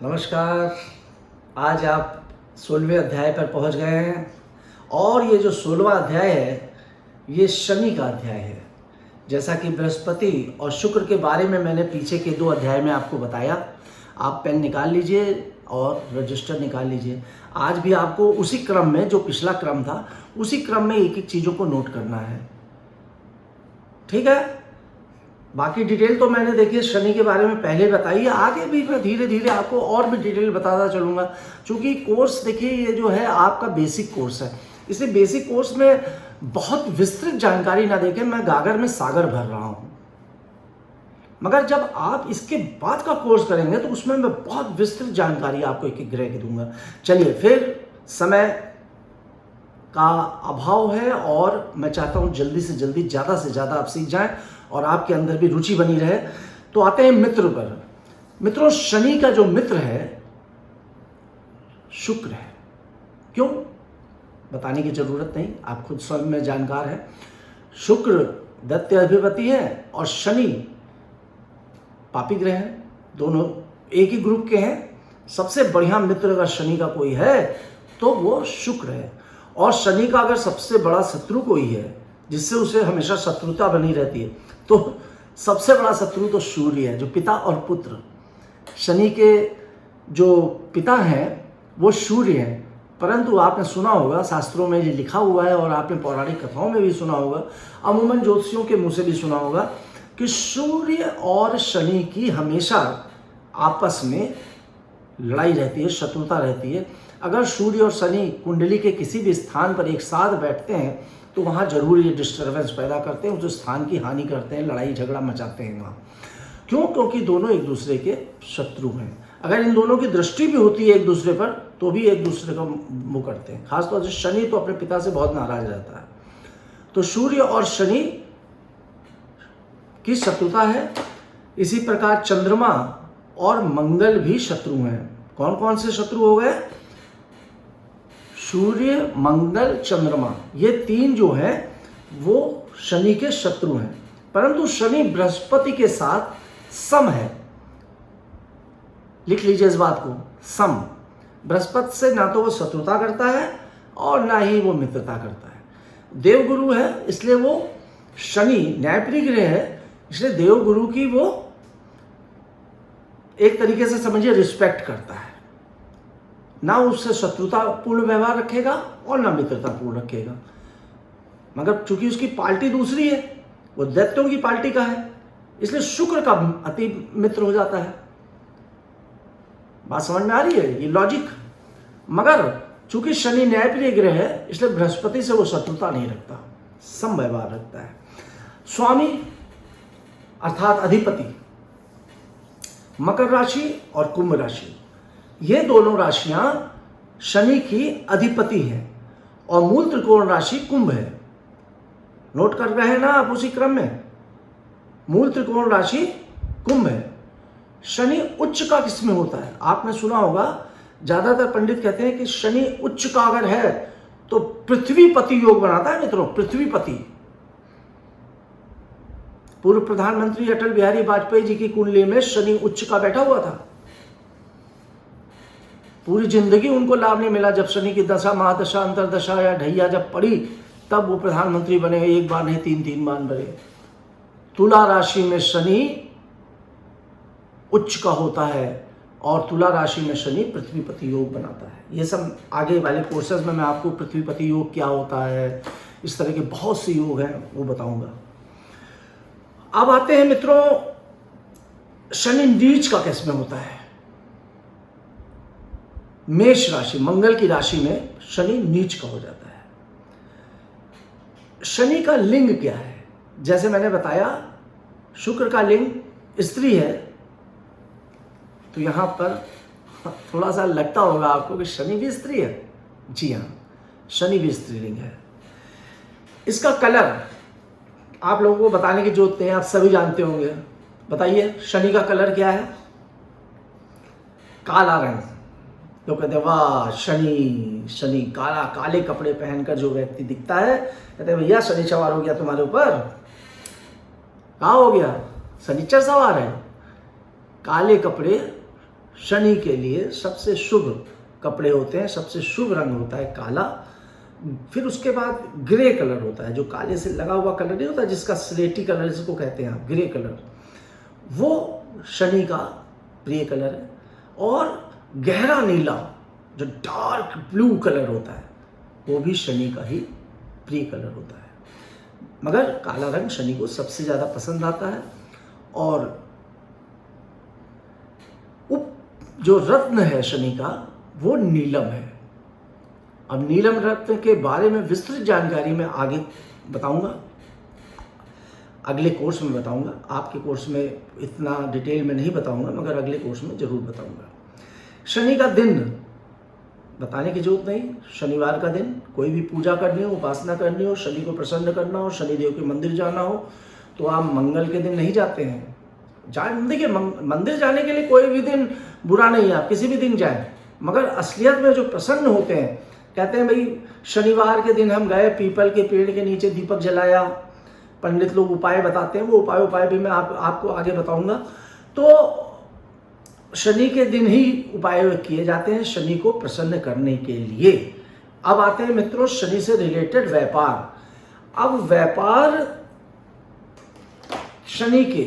नमस्कार। आज आप 16वें अध्याय पर पहुंच गए हैं और ये जो 16वां अध्याय है ये शनि का अध्याय है। जैसा कि बृहस्पति और शुक्र के बारे में मैंने पीछे के 2 अध्याय में आपको बताया। आप पेन निकाल लीजिए और रजिस्टर निकाल लीजिए। आज भी आपको उसी क्रम में, जो पिछला क्रम था, उसी क्रम में एक एक चीज़ों को नोट करना है। ठीक है। बाकी डिटेल तो मैंने देखिए शनि के बारे में पहले बताई है। आगे भी मैं धीरे धीरे आपको और भी डिटेल बताता चलूँगा, क्योंकि कोर्स देखिए ये जो है आपका बेसिक कोर्स है। इसलिए बेसिक कोर्स में बहुत विस्तृत जानकारी ना देके मैं गागर में सागर भर रहा हूँ, मगर जब आप इसके बाद का कोर्स करेंगे तो उसमें मैं बहुत विस्तृत जानकारी आपको एक एक ग्रह की दूंगा। चलिए, फिर समय का अभाव है और मैं चाहता हूँ जल्दी से जल्दी, ज़्यादा से ज़्यादा आप सीख जाएं और आपके अंदर भी रुचि बनी रहे। तो आते हैं मित्र पर। मित्रों, शनि का जो मित्र है शुक्र है। क्यों, बताने की जरूरत नहीं, आप खुद स्वयं में जानकार हैं। शुक्र दैत्य अधिपति है और शनि पापी ग्रह हैं। दोनों एक ही ग्रुप के हैं। सबसे बढ़िया मित्र अगर शनि का कोई है तो वो शुक्र है। और शनि का अगर सबसे बड़ा शत्रु कोई है जिससे उसे हमेशा शत्रुता बनी रहती है, तो सबसे बड़ा शत्रु तो सूर्य है, जो पिता और पुत्र। शनि के जो पिता हैं वो सूर्य हैं। परंतु आपने सुना होगा, शास्त्रों में ये लिखा हुआ है और आपने पौराणिक कथाओं में भी सुना होगा, अमूमन ज्योतिषियों के मुंह से भी सुना होगा कि सूर्य और शनि की हमेशा आपस में लड़ाई रहती है, शत्रुता रहती है। अगर सूर्य और शनि कुंडली के किसी भी स्थान पर एक साथ बैठते हैं तो वहाँ जरूर ये डिस्टर्बेंस पैदा करते हैं, उस स्थान की हानि करते हैं, लड़ाई झगड़ा मचाते हैं वहाँ। क्यों? क्योंकि दोनों एक दूसरे के शत्रु हैं। अगर इन दोनों की दृष्टि भी होती है एक दूसरे पर तो भी एक दूसरे का मुँह करते हैं। खासतौर से शनि तो अपने पिता से बहुत नाराज रहता है। तो सूर्य और शनि की शत्रुता है। इसी प्रकार चंद्रमा और मंगल भी शत्रु हैं। कौन कौन से शत्रु हो गए? सूर्य, मंगल, चंद्रमा, ये 3 जो हैं वो शनि के शत्रु हैं। परंतु शनि बृहस्पति के साथ सम है। लिख लीजिए इस बात को, सम। बृहस्पति से ना तो वो शत्रुता करता है और ना ही वो मित्रता करता है। देवगुरु है, इसलिए वो शनि न्यायप्रिय ग्रह है, इसलिए देवगुरु की वो एक तरीके से समझिए रिस्पेक्ट करता है। ना उससे शत्रुतापूर्ण व्यवहार रखेगा और ना मित्रतापूर्ण रखेगा। मगर चूंकि उसकी पार्टी दूसरी है, वो दैत्यों की पार्टी का है, इसलिए शुक्र का अति मित्र हो जाता है। बात समझ में आ रही है? ये लॉजिक। मगर चूंकि शनि न्यायप्रिय ग्रह है इसलिए बृहस्पति से वो शत्रुता नहीं रखता, सम व्यवहार रखता है। स्वामी अर्थात अधिपति मकर राशि और कुंभ राशि, ये दोनों राशियां शनि की अधिपति हैं और मूल त्रिकोण राशि कुंभ है। नोट कर रहे हैं ना आप उसी क्रम में? मूल त्रिकोण राशि कुंभ है। शनि उच्च का किसमें होता है? आपने सुना होगा, ज्यादातर पंडित कहते हैं कि शनि उच्च का अगर है तो पृथ्वीपति योग बनाता है। मित्रों, पृथ्वीपति, पूर्व प्रधानमंत्री अटल बिहारी वाजपेयी जी की कुंडली में शनि उच्च का बैठा हुआ था। पूरी जिंदगी उनको लाभ नहीं मिला। जब शनि की दशा, महादशा, अंतरदशा या ढैया जब पड़ी तब वो प्रधानमंत्री बने। एक बार नहीं, 3 बार बने। तुला राशि में शनि उच्च का होता है और तुला राशि में शनि पृथ्वीपति योग बनाता है। ये सब आगे वाले कोर्सेज में मैं आपको पृथ्वीपति योग क्या होता है, इस तरह के बहुत से योग हैं, वो बताऊंगा। अब आते हैं मित्रों, शनि नीच का किस में होता है? मेष राशि, मंगल की राशि में शनि नीच का हो जाता है। शनि का लिंग क्या है? जैसे मैंने बताया, शुक्र का लिंग स्त्री है, तो यहां पर थोड़ा सा लगता होगा आपको कि शनि भी स्त्री है। जी हाँ, शनि भी स्त्रीलिंग है। इसका कलर आप लोगों को बताने की जरूरत नहीं है, आप सभी जानते होंगे। बताइए, शनि का कलर क्या है? काला रंग। तो कहते हैं वाह, शनि शनि काला, काले कपड़े पहनकर जो व्यक्ति दिखता है, कहते हैं भैया शनि सवार हो गया तुम्हारे ऊपर। कहाँ हो गया? शनिचर सवार है। काले कपड़े शनि के लिए सबसे शुभ कपड़े होते हैं, सबसे शुभ रंग होता है काला। फिर उसके बाद ग्रे कलर होता है, जो काले से लगा हुआ कलर नहीं होता, जिसका स्लेटी कलर जिसको कहते हैं आप, ग्रे कलर, वो शनि का प्रिय कलर है। और गहरा नीला जो डार्क ब्लू कलर होता है वो भी शनि का ही प्रिय कलर होता है। मगर काला रंग शनि को सबसे ज़्यादा पसंद आता है। और उप जो रत्न है शनि का वो नीलम है। अब नीलम रत्न के बारे में विस्तृत जानकारी मैं आगे बताऊंगा, अगले कोर्स में बताऊंगा। आपके कोर्स में इतना डिटेल में नहीं बताऊंगा, मगर अगले कोर्स में ज़रूर बताऊंगा। शनि का दिन बताने की जरूरत नहीं। शनिवार का दिन कोई भी पूजा करनी हो, उपासना करनी हो, शनि को प्रसन्न करना हो, शनिदेव के मंदिर जाना हो, तो आप मंगल के दिन नहीं जाते हैं। देखिए, मंदिर जाने के लिए कोई भी दिन बुरा नहीं है, आप किसी भी दिन जाएं। मगर असलियत में जो प्रसन्न होते हैं, कहते हैं भाई शनिवार के दिन हम गए, पीपल के पेड़ के नीचे दीपक जलाया। पंडित लोग उपाय बताते हैं, वो उपाय भी मैं आपको आगे बताऊंगा। तो शनि के दिन ही उपाय किए जाते हैं शनि को प्रसन्न करने के लिए। अब आते हैं मित्रों शनि से रिलेटेड व्यापार। अब व्यापार शनि के,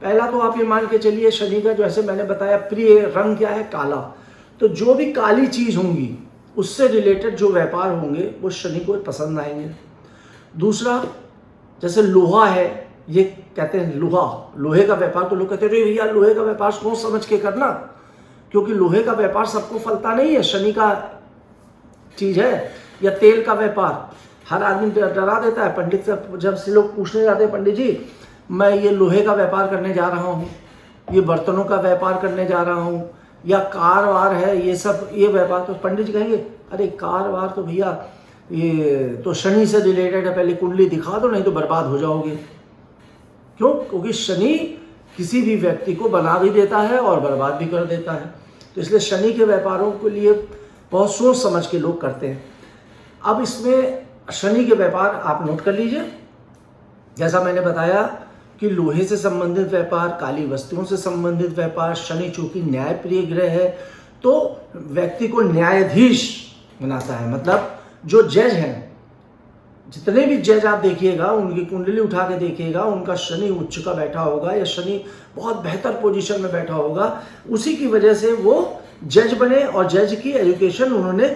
पहला तो आप ये मान के चलिए शनि का, जो ऐसे मैंने बताया, प्रिय रंग क्या है, काला। तो जो भी काली चीज होंगी उससे रिलेटेड जो व्यापार होंगे वो शनि को पसंद आएंगे। दूसरा, जैसे लोहा है, ये कहते हैं लोहे का व्यापार, तो लोग कहते हैं भैया लोहे का व्यापार सोच समझ के करना, क्योंकि लोहे का व्यापार सबको फलता नहीं है, शनि का चीज है। या तेल का व्यापार, हर आदमी डरा देता है। पंडित से जब से लोग पूछने जाते हैं, पंडित जी मैं ये लोहे का व्यापार करने जा रहा हूँ, ये बर्तनों का व्यापार करने जा रहा हूँ, या कार वार है, ये सब ये व्यापार, तो पंडित जी कहेंगे अरे कार वार तो भैया ये तो शनि से रिलेटेड है, पहले कुंडली दिखा दो नहीं तो बर्बाद हो जाओगे। क्यों? क्योंकि शनि किसी भी व्यक्ति को बना भी देता है और बर्बाद भी कर देता है। तो इसलिए शनि के व्यापारों के लिए बहुत सोच समझ के लोग करते हैं। अब इसमें शनि के व्यापार आप नोट कर लीजिए। जैसा मैंने बताया कि लोहे से संबंधित व्यापार, काली वस्तुओं से संबंधित व्यापार, शनि चूंकि न्याय प्रिय ग्रह है तो व्यक्ति को न्यायाधीश बनाता है। मतलब जो जज हैं, जितने भी जज आप देखिएगा, उनकी कुंडली उठा के देखिएगा, उनका शनि उच्च का बैठा होगा या शनि बहुत बेहतर पोजीशन में बैठा होगा, उसी की वजह से वो जज बने और जज की एजुकेशन उन्होंने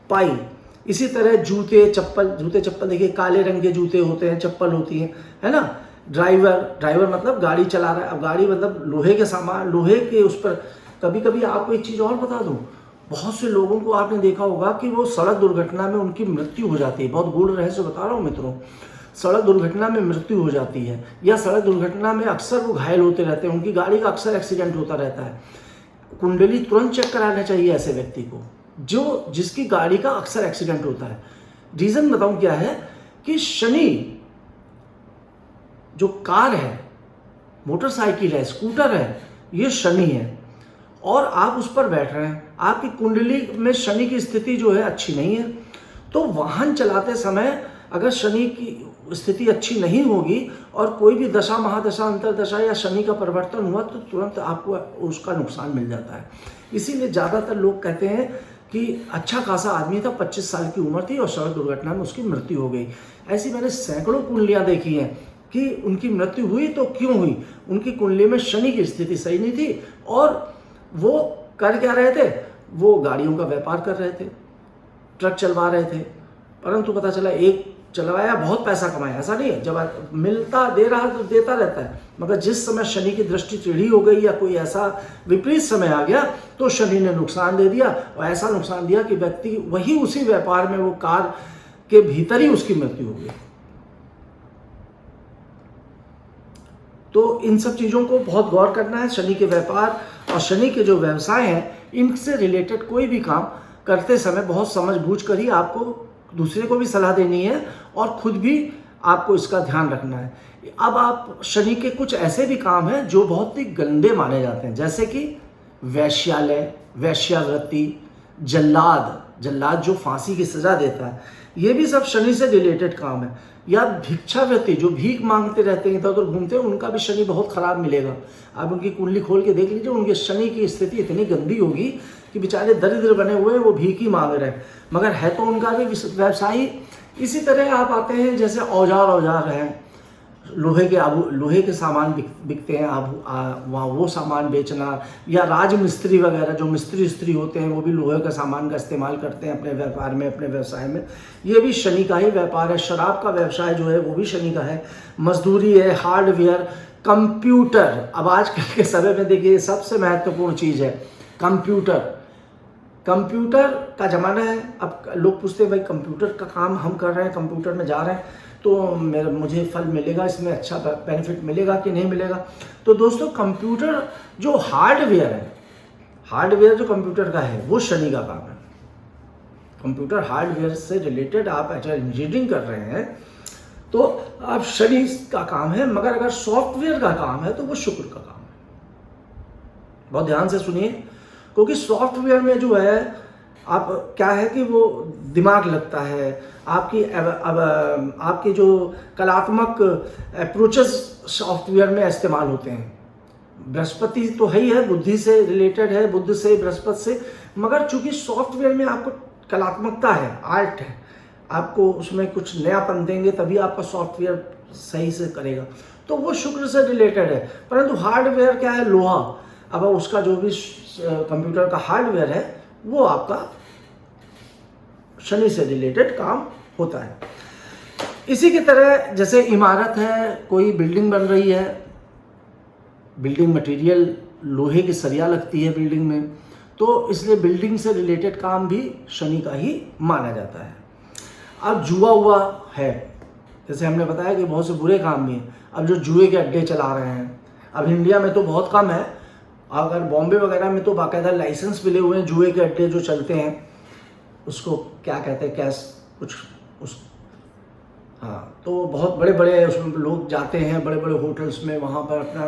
पाई। इसी तरह जूते चप्पल देखिए, काले रंग के जूते होते हैं, चप्पल होती है ना। ड्राइवर मतलब गाड़ी चला रहा है। अब गाड़ी मतलब लोहे के सामान, लोहे के उस पर, कभी कभी आपको एक चीज़ और बता दूँ, बहुत से लोगों को आपने देखा होगा कि वो सड़क दुर्घटना में उनकी मृत्यु हो जाती है। बहुत गूढ़ रहस्य बता रहा हूँ मित्रों, सड़क दुर्घटना में मृत्यु हो जाती है, या सड़क दुर्घटना में अक्सर वो घायल होते रहते हैं, उनकी गाड़ी का अक्सर एक्सीडेंट होता रहता है। कुंडली तुरंत चेक कराना चाहिए ऐसे व्यक्ति को जिसकी गाड़ी का अक्सर एक्सीडेंट होता है। रीज़न बताऊँ क्या है कि शनि जो कार है, मोटरसाइकिल है, स्कूटर है, ये शनि है और आप उस पर बैठ रहे हैं, आपकी कुंडली में शनि की स्थिति जो है अच्छी नहीं है, तो वाहन चलाते समय अगर शनि की स्थिति अच्छी नहीं होगी और कोई भी दशा, महादशा, अंतरदशा या शनि का परिवर्तन हुआ तो तुरंत आपको उसका नुकसान मिल जाता है। इसीलिए ज़्यादातर लोग कहते हैं कि अच्छा खासा आदमी था, 25 साल की उम्र थी और सड़क दुर्घटना में उसकी मृत्यु हो गई। ऐसी मैंने सैकड़ों कुंडलियाँ देखी हैं कि उनकी मृत्यु हुई तो क्यों हुई, उनकी कुंडली में शनि की स्थिति सही नहीं थी और वो कर क्या रहे थे, वो गाड़ियों का व्यापार कर रहे थे, ट्रक चलवा रहे थे, परंतु पता चला एक चलवाया बहुत पैसा कमाया, ऐसा नहीं है, जब मिलता दे रहा तो देता रहता है, मगर जिस समय शनि की दृष्टि टेढ़ी हो गई या कोई ऐसा विपरीत समय आ गया तो शनि ने नुकसान दे दिया, और ऐसा नुकसान दिया कि व्यक्ति वही उसी व्यापार में, वो कार के भीतर ही उसकी मृत्यु हो गई। तो इन सब चीज़ों को बहुत गौर करना है। शनि के व्यापार और शनि के जो व्यवसाय हैं, इनसे रिलेटेड कोई भी काम करते समय बहुत समझ बूझ कर ही आपको दूसरे को भी सलाह देनी है और खुद भी आपको इसका ध्यान रखना है। अब आप शनि के कुछ ऐसे भी काम हैं जो बहुत ही गंदे माने जाते हैं, जैसे कि वैश्यालय, वैश्यावृत्ति, जल्लाद जो फांसी की सज़ा देता है, ये भी सब शनि से रिलेटेड काम है। या भिक्षावृत्ति जो भीख मांगते रहते हैं, इधर उधर घूमते हैं, उनका भी शनि बहुत खराब मिलेगा। आप उनकी कुंडली खोल के देख लीजिए, उनके शनि की स्थिति इतनी गंदी होगी कि बेचारे दरिद्र बने हुए हैं, वो भीख ही मांग रहे हैं, मगर है तो उनका भी व्यवसायी। इसी तरह आप आते हैं जैसे औजार हैं, लोहे के सामान बिकते हैं, आप वहाँ वो सामान बेचना, या राजमिस्त्री वगैरह जो मिस्त्री स्त्री होते हैं वो भी लोहे का सामान का इस्तेमाल करते हैं अपने व्यापार में, अपने व्यवसाय में, ये भी शनि का ही व्यापार है। शराब का व्यवसाय जो है वो भी शनि का है। मजदूरी है, हार्डवेयर, कंप्यूटर। अब आजकल के समय में देखिए सबसे महत्वपूर्ण चीज़ है कंप्यूटर का ज़माना है। अब लोग पूछते हैं भाई कंप्यूटर का काम हम कर रहे हैं, कंप्यूटर में जा रहे हैं, तो मुझे फल मिलेगा, इसमें अच्छा बेनिफिट मिलेगा कि नहीं मिलेगा। तो दोस्तों कंप्यूटर जो हार्डवेयर है, हार्डवेयर जो कंप्यूटर का है वो शनि का काम है। कंप्यूटर हार्डवेयर से रिलेटेड आप अगर इंजीनियरिंग कर रहे हैं तो आप शनि का काम है, मगर अगर सॉफ्टवेयर का काम है तो वो शुक्र का काम है। बहुत ध्यान से सुनिए, क्योंकि सॉफ्टवेयर में जो है आप क्या है कि वो दिमाग लगता है, आपकी जो कलात्मक अप्रोचेस सॉफ्टवेयर में इस्तेमाल होते हैं। बृहस्पति तो है ही है, बुद्धि से रिलेटेड है, बुद्ध से, बृहस्पति से, मगर चूंकि सॉफ्टवेयर में आपको कलात्मकता है, आर्ट है, आपको उसमें कुछ नयापन देंगे तभी आपका सॉफ्टवेयर सही से करेगा, तो वो शुक्र से रिलेटेड है। परंतु हार्डवेयर क्या है, लोहा। अब उसका जो भी कंप्यूटर का हार्डवेयर है वो आपका शनि से रिलेटेड काम होता है। इसी की तरह जैसे इमारत है, कोई बिल्डिंग बन रही है, बिल्डिंग मटेरियल लोहे की सरिया लगती है बिल्डिंग में, तो इसलिए बिल्डिंग से रिलेटेड काम भी शनि का ही माना जाता है। अब जुआ हुआ है, जैसे हमने बताया कि बहुत से बुरे काम भी हैं। अब जो जुए के अड्डे चला रहे हैं, अब इंडिया में तो बहुत कम है, अगर बॉम्बे वगैरह में तो बाकायदा लाइसेंस मिले हुए हैं जुए के अड्डे जो चलते हैं, उसको क्या कहते हैं, कैश कुछ उस हाँ, तो बहुत बड़े बड़े उसमें लोग जाते हैं, बड़े बड़े होटल्स में, वहाँ पर अपना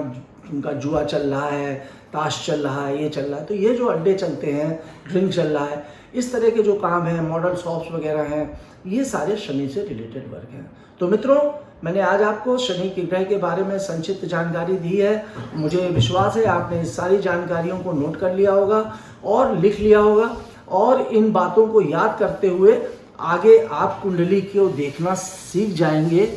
उनका जुआ चल रहा है, ताश चल रहा है, ये चल रहा है। तो ये जो अड्डे चलते हैं, ड्रिंक चल रहा है, इस तरह के जो काम हैं, मॉडल शॉप्स वगैरह हैं, ये सारे शनि से रिलेटेड वर्क हैं। तो मित्रों, मैंने आज आपको शनि के ग्रह के बारे में संक्षिप्त जानकारी दी है। मुझे विश्वास है आपने इस सारी जानकारियों को नोट कर लिया होगा और लिख लिया होगा, और इन बातों को याद करते हुए आगे आप कुंडली को देखना सीख जाएंगे।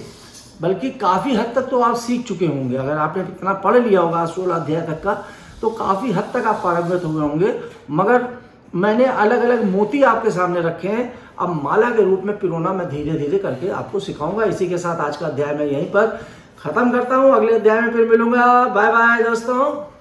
बल्कि काफ़ी हद तक तो आप सीख चुके होंगे। अगर आपने इतना पढ़ लिया होगा 16 अध्याय तक का, तो काफ़ी हद तक आप पारंगत हुए होंगे। मगर मैंने अलग अलग मोती आपके सामने रखे हैं, अब माला के रूप में पिरोना मैं धीरे धीरे करके आपको सिखाऊंगा। इसी के साथ आज का अध्याय मैं यहीं पर ख़त्म करता हूँ। अगले अध्याय में फिर मिलूंगा। बाय बाय दोस्तों।